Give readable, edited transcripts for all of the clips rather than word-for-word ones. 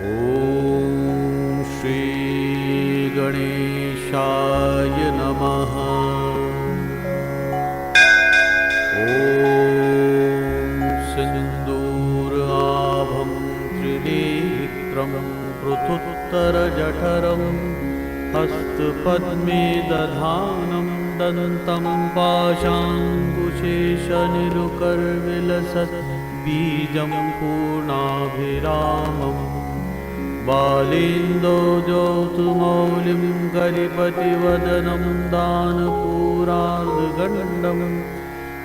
ॐ श्री गणेशाय नमः। ॐ सिन्दूराभं त्रिनेत्रं पृथुत्तरजठरं हस्तपद्मे दधानं दन्तं पाशाङ्कुशेषनिरुकर्विलसत् बीजं पूर्णाभिरामम् बालेन्दोजौतुमौलिं करिपतिवदनं दानपूरार्धगण्डं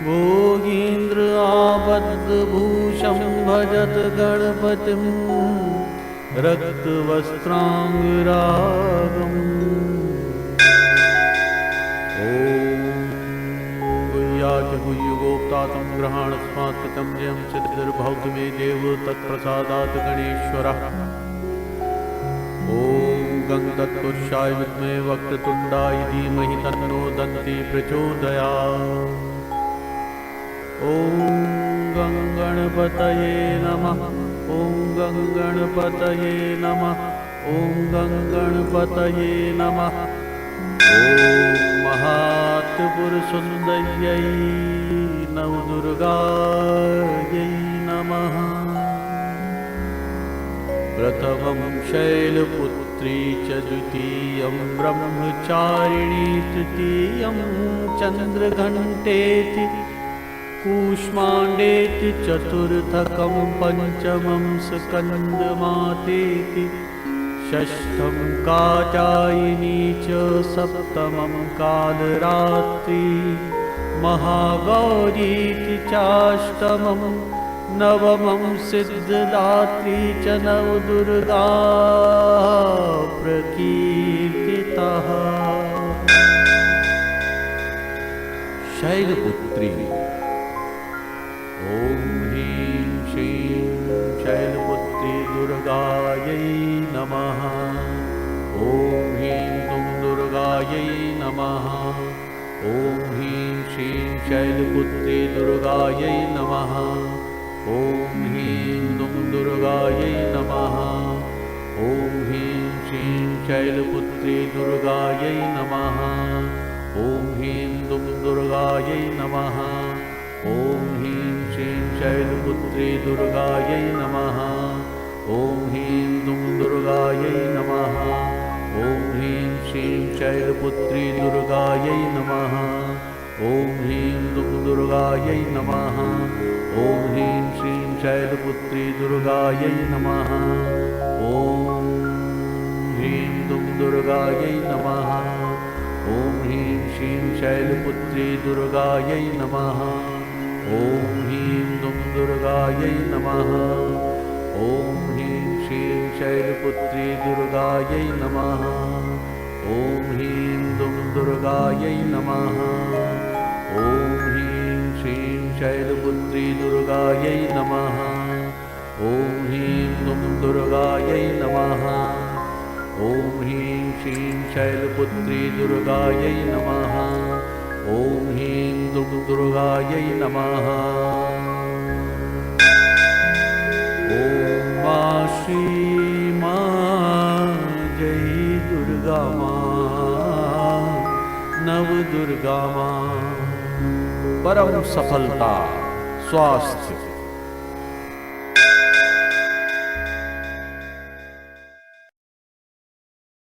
भोगीन्द्र आबद्धभूषं भजत गणपतिं रक्तवस्त्राङ्गरागम्। गुह्याचगुह्यगोप्तातं ग्रहाणस्मात् कृतं जयं सिद्धिर्भवतु मे देव तत्प्रसादात् गणेश्वरः। ॐ गङ्गतत्पुरुषाय विद्महे वक्रतुण्डाय धीमहि तन्नो दन्ती प्रचोदयात्। ॐ गङ्गणपतये नमः। ॐ गङ्गणपतये नमः। ॐ गङ्गणपतये नमः। ॐ महात्रिपुरसुन्दर्यै नवदुर्गायै नमः। प्रथमं शैलपुत्री च द्वितीयं ब्रह्मचारिणी तृतीयं चन्द्रघण्टेति कूष्माण्डेति चतुर्थकं पञ्चमं स्कन्दमातेति षष्ठं कात्यायनी च सप्तमं कालरात्रि महागौरीति चाष्टमं नवमं सिद्धदात्री च नवदुर्गा प्रकीर्तितः। शैलपुत्री। ॐ ह्रीं श्रीं शैलपुत्री दुर्गायै नमः। ॐ ह्रीं दुं दुर्गायै नमः। ॐ ह्रीं श्रीं शैलपुत्री दुर्गायै नमः। ॐ ह्रीं दुं दुर्गायै नमः। ॐ ह्रीं श्रीं शैलपुत्री दुर्गायै नमः। ॐ ह्रीं दुं दुर्गायै नमः। ॐ ह्रीं श्रीं शैलपुत्री दुर्गायै नमः। ॐ ह्रीं दुं दुर्गायै नमः। ॐ ह्रीं श्रीं शैलपुत्री दुर्गायै नमः। ॐ ह्रीं दुं दुर्गायै नमः। ॐ ह्रीं श्रीं शैलपुत्री दुर्गायै नमः। ॐ ह्रीं दुं दुर्गायै नमः। ॐ ह्रीं श्रीं शैलपुत्री दुर्गायै नमः। ॐ ह्रीं दुं दुर्गायै नमः। ॐ ह्रीं श्रीं शैलपुत्री दुर्गायै नमः। ॐ ह्रीं दुं दुर्गायै नमः। ॐ ह्रीं श्रीं शैलपुत्री दुर्गायै नमः। ॐ ह्रीं दुं दुर्गायै नमः। ॐ ह्रीं श्रीं शैलपुत्री दुर्गायै नमः। ॐ ह्रीं दुं दुर्गायै नमः। ॐ मा श्री मां जय दुर्गा मां नवदुर्गा मां। परम सफलता, स्वास्थ्य,